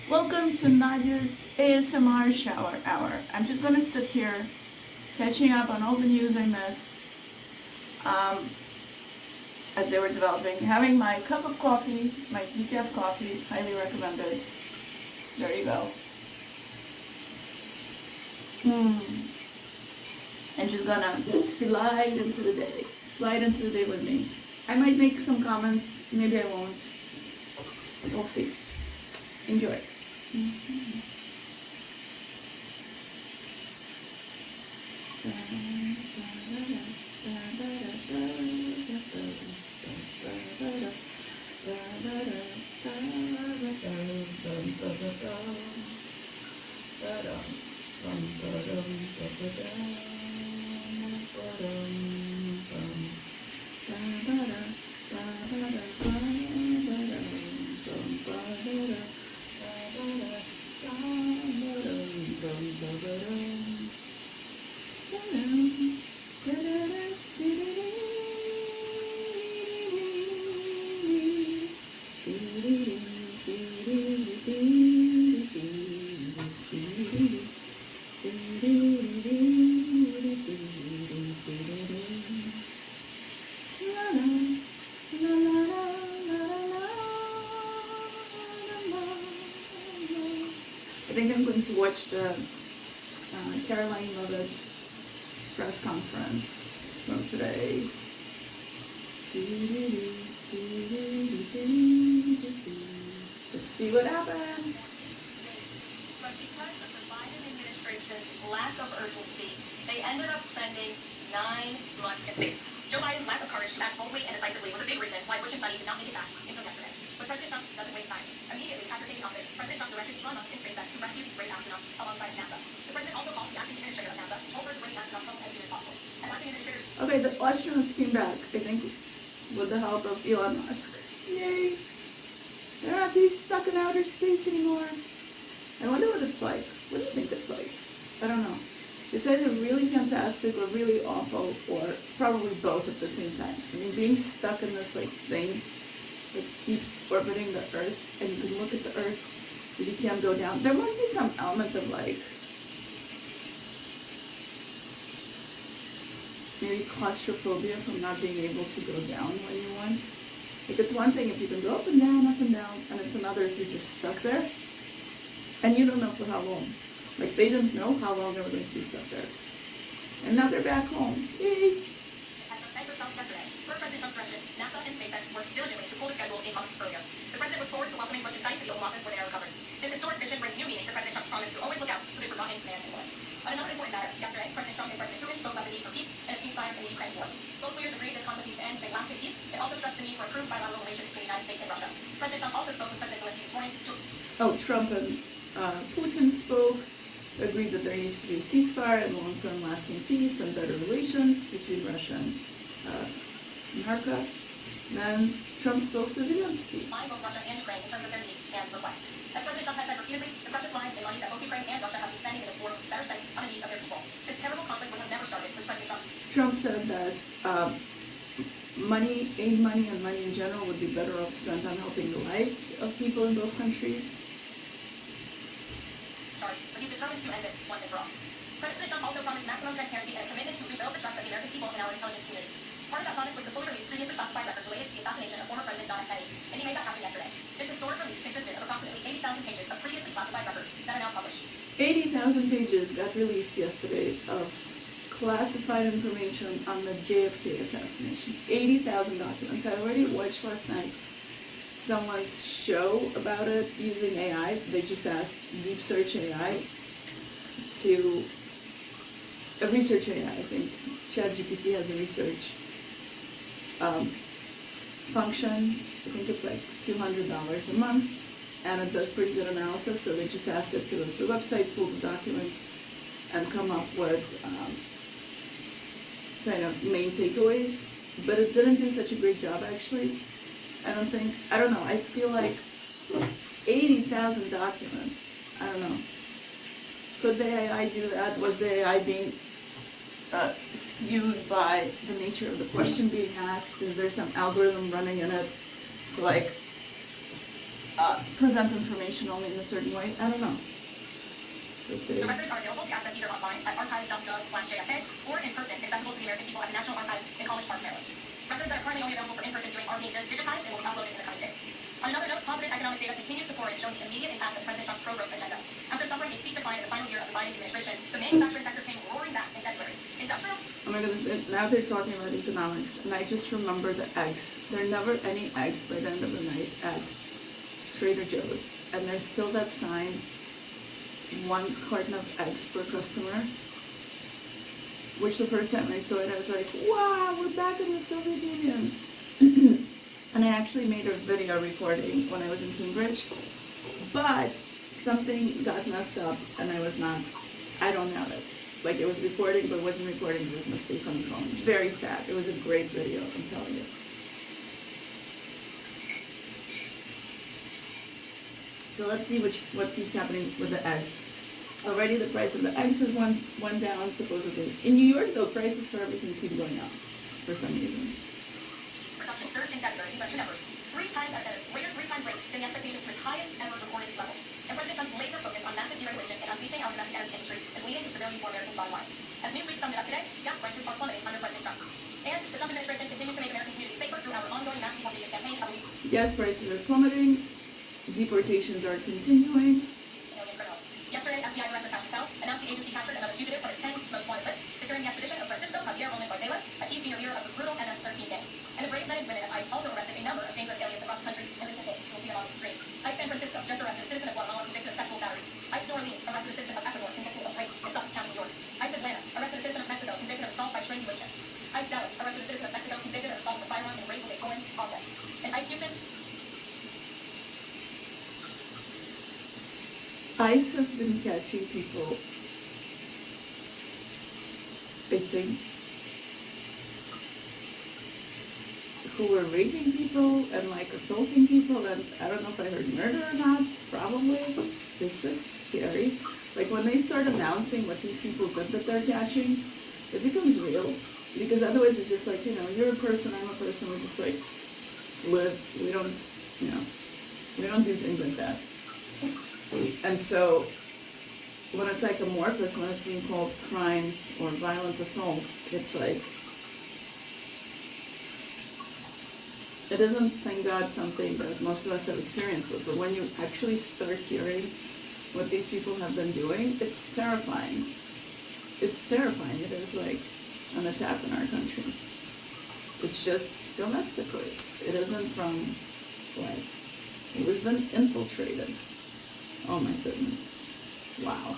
Welcome to Nadia's ASMR Shower Hour. I'm just gonna sit here catching up on all the news I missed as they were developing. Having my cup of coffee, my decaf coffee, highly recommended. There you go. And just gonna slide into the day. Slide into the day with me. I might make some comments, maybe I won't. We'll see. Enjoy. I think I'm going to watch the Caroline Levitt press conference from today. Let's see what happens. But because of the Biden administration's lack of urgency, they ended up spending 9 months in space. Joe Biden's lack of courage to act boldly and decisively was a big reason why Bush and Sonny did not make it back until yesterday. But President Trump doesn't waste time. Immediately after taking office, President Trump directed Elon Musk and SpaceX to rescue these great astronauts alongside NASA. The president also called the acting administrator of NASA, told her to bring astronauts home as soon as possible. And acting administrators... Okay, the astronauts came back, I think, with the help of Elon Musk. Yay! They're not being stuck in outer space anymore. I wonder what it's like. What do you think it's like? I don't know. It's either really fantastic or really awful, or probably both at the same time. I mean, being stuck in this thing that keeps orbiting the Earth, and you can look at the Earth, but you can't go down. There must be some element of maybe claustrophobia from not being able to go down when you want. It's one thing if you can go up and down, and it's another if you're just stuck there, and you don't know for how long. They didn't know how long they were going to be stuck there. And now they're back home. Yay! Per President Trump's direction, NASA and SpaceX worked diligently to pull the schedule a month earlier. The president looks forward to welcoming Bush and Sonny to the Oval Office where they are recovered. This historic mission brings new meaning to President Trump's promise to always look out for the forgotten man and woman. On another important matter, yesterday, President Trump and President Truman spoke about the need for peace and a ceasefire in the Ukraine war. Both leaders agreed this conflict needs to end and lasting peace. They also stressed the need for improved bilateral relations between the United States and Russia. President Trump also spoke with President Zelensky this morning to... Trump and Putin spoke, agreed that there needs to be a ceasefire and long-term lasting peace and better relations between Russia and America. Then Trump spoke to Zelensky. Both Russia and Ukraine in terms of their needs and requests. As President Trump has said repeatedly, the precious lives and money that both Ukraine and Russia have been spending in this war better spent on the needs of their people. This terrible conflict would have never started with President Trump. Trump said that aid money and money in general would be better off spent on helping the lives of people in both countries. But he's determined to end it once and for all. President Trump also promised maximum transparency and a commitment to rebuild the trust of the American people in our intelligence community. Part of that promise was to fully release previously classified records related to the assassination of former President John F. Kennedy, and he made that happen yesterday. This historic release consisted of approximately 80,000 pages of previously classified records that are now published. 80,000 pages got released yesterday of classified information on the JFK assassination. 80,000 documents. I already watched last night someone's show about it using AI. They just asked Deep Search AI to a research AI. I think ChatGPT has a research function. I think it's $200 a month, and it does pretty good analysis. So they just asked it to go to the website, pull the documents, and come up with kind of main takeaways. But it didn't do such a great job, actually. I don't know, I feel like 80,000 documents. I don't know. Could the AI do that? Was the AI being skewed by the nature of the question being asked? Is there some algorithm running in it to present information only in a certain way. I don't know. The records are available to access either online at archives.gov/JFK or in person, accessible to the American people at the National Archives in College Park, Maryland. Records that are currently only available for in-person viewing are being digitized and will be uploaded in the coming days. On another note, positive economic data continues to pour in, showing the immediate impact of President Trump's pro-growth agenda. After suffering a steep decline in the final year of the Biden administration, the manufacturing sector came roaring back in February. Industrial... Oh my goodness, now they're talking about economics, and I just remember the eggs. There are never any eggs by the end of the night at Trader Joe's, and there's still that sign, 1 carton of eggs per customer, which the first time I saw it, I was like, wow, we're back in the Soviet Union. And I actually made a video recording when I was in Cambridge, but something got messed up, and I don't have it. Like, it was recording, but it wasn't recording, it was misplaced on the phone. Very sad. It was a great video, I'm telling you. So let's see what keeps happening with the eggs. Already the price of the eggs has went down, supposedly. In New York, though, prices for everything keep going up for some reason. Production surged in February, but numbers 3 times at a greater 3 times rate than the expectations for its highest ever recorded level. And President Trump's laser focus on massive deregulation and unleashing our domestic energy industry is leading to severely more American bottom lines. As Newsweek summed it up today, gas prices are plummeting under President Trump. And the Trump administration continues to make American communities safer through our ongoing mass deportation campaign. Gas prices are plummeting. Deportations are continuing. Yesterday, FBI Director Patrick Bell announced the agency captured another fugitive from its 10 most wanted list, securing the extradition of Francisco Javier Roman Bartela, a key senior leader of the brutal MS-13 gang. And the brave men and women of ICE also arrested a number of dangerous aliens across the country in recent days. You'll see it on the screen. ICE San Francisco just arrested a citizen of Guatemala convicted of sexual battery. ICE New Orleans arrested a citizen of Ecuador convicted of rape in Suffolk County, New York. ICE Atlanta arrested a citizen of Mexico convicted of assault by strangulation. ICE Dallas arrested a citizen of Mexico convicted of assault with a firearm and rape with a foreign object. And ICE Houston... ICE has been catching people, I think, who were raping people and like assaulting people, and I don't know if I heard murder or not, probably. This is scary. Like when they start announcing what these people did that they're catching, it becomes real. Because otherwise it's just like, you're a person, I'm a person, we just like live, we don't do things like that. And so, when it's like amorphous, when it's being called crimes or violent assaults, it's like, it isn't, thank God, something that most of us have experienced with, but when you actually start hearing what these people have been doing, it's terrifying. It's terrifying. It is like an attack on our country. It's just domestically. It isn't from, like, we've been infiltrated. Oh my goodness. Wow.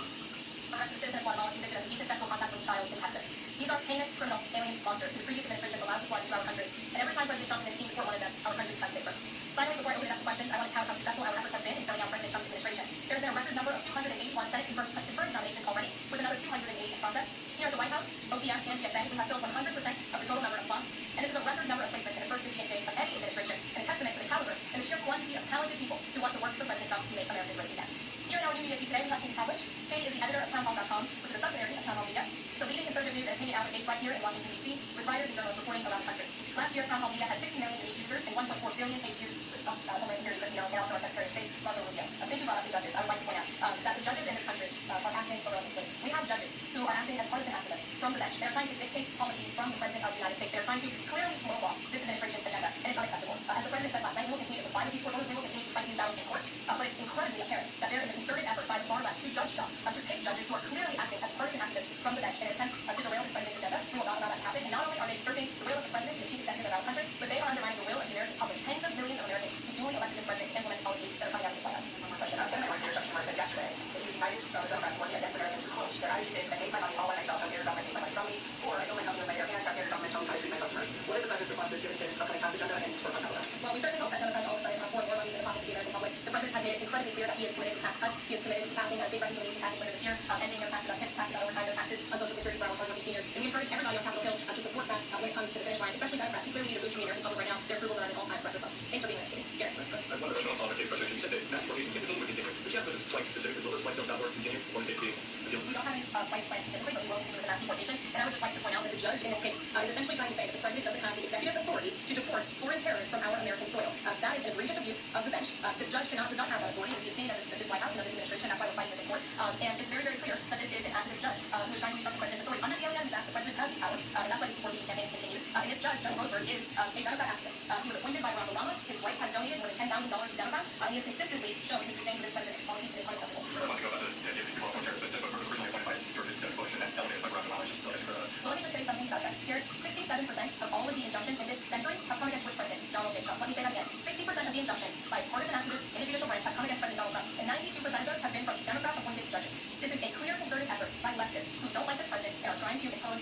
Arrested citizen of Guatemala convicted of indecent sexual contact with a child in Texas. These are heinous criminal alien monsters who the previous administration allowed to fly into our country. And every time President Trump and his team support one of them, our country becomes safer. Finally, before I open it up to questions, I want to tout how successful our efforts have been in filling out President Trump's administration. There has been a record number of 281 Senate confirmed nominations already, with another 280 in process. Here at the White House, OPM and GSA, we have filled 100% of the total number of slots, and this is a record number of placements in the first 58 days of any administration, and a testament to the caliber and the sheer quantity of talented people who want to work for President Trump to make America great again. Here in our new media feed today, we have Katie Pavlich. Katie is the editor of townhall.com, which is a subsidiary of Town Hall Media. The leading conservative news and opinion outlet based right here in Washington, D.C., with writers and journalists reporting around the country. Last year, Town Hall Media had 60 million unique users and 1.4 billion page views. Homeland Security Secretary and also our Secretary of State, Marco Rubio. Since you brought up the judges, I would like to point out that the judges in this country are acting erroneously. We have judges who are acting as partisan activists from the bench. They're trying to dictate policies from the President of the United States. They're trying to clearly lowball this administration's agenda, and it's unacceptable. As the President said last night, we will continue to comply with these court orders. We will continue to fight these battles in court. But it's incredibly apparent that there is a concerted effort by the far left to judge Trump, to take judges who are clearly acting as partisan activists from the bench in an attempt to derail this president's agenda. We will not allow that to happen. And not only are they usurping the will of the president, the chief executive of our country, but they are undermining the will of the American public. Tens of millions of Americans who duly elected this president to implement policies that are coming out of this White House. One more question. Senator Martin said yesterday that he was united Democrats working against Americans who quote, that I did this, I made my money all by myself, I'm here to government, take my money from me, or I build my company with my bare hands, I'm here to government, tell me how to treat my customers. What is the president's response to this upcoming tax agenda and for fund that? Well, we certainly hope that Democrats oversight pour more money into the pockets of the American public. The president has made it incredibly clear that he is committed to tax cuts. He is committed to passing state reconciliation taxes later this year, ending their taxes on tips, taxes on overtime, their taxes on social security for our working seniors. And we encourage everybody on Capitol Hill to support that when it comes to the finish line, especially Democrats who clearly need a boost from the American public right now. Their approval are at an all-time record level. Thanks for being with us, Katie. Garrett. One other question on politics, President. You said that mass deportation capability would continue. But you asked this flight specifically. Will this flight still Southward continue? Or is it being we don't have any flights planned specifically, but we will continue with the mass deportation. And I would just like to point out that the judge in this case is essentially trying to say that the president doesn't have the executive authority to deport foreign terrorists from our American soil. That is an egregious abuse of the bench. This judge does not have that authority. It's the opinion of this White House and of this administration. That's why we're fighting this in court. And it's very, very clear that this is an activist judge who is trying to usurp the president's authority. Under the Alien Act, the president has these powers, and that's why this working campaign continues. And this judge, Judge Roseberg, is a Democrat activist. He was appointed by Barack Obama. His wife has donated more than $10,000 to Democrats. He has consistently shown his disdain for this president's policies and his unacceptable. Sort of want to go about the idea of these people appointed, but originally appointed by George Bush and then elevated by Barack Obama. Just Well, let me just say something about that. Here, 67% of all of the injunctions in this century have come against which president? Donald J. Trump. Let me say that again. 60% of the injunctions by partisan activists in the judicial branch have come against President Donald Trump, and 92% of those have been from Democrat-appointed judges. This is a clear concerted effort by leftists who don't like this president and are trying to impose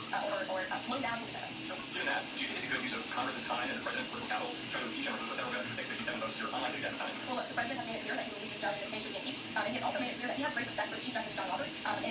or slow down his agenda. So, given that, do you think it's a good use of Congress's time and the president's political capital to try to impeach him or that we're going to take 67 votes here unlikely to get time? Well, look, the president has made it clear that he believes the judge in this case should be impeached, and he has also made it clear that he has great respect for Chief Justice John Roberts, and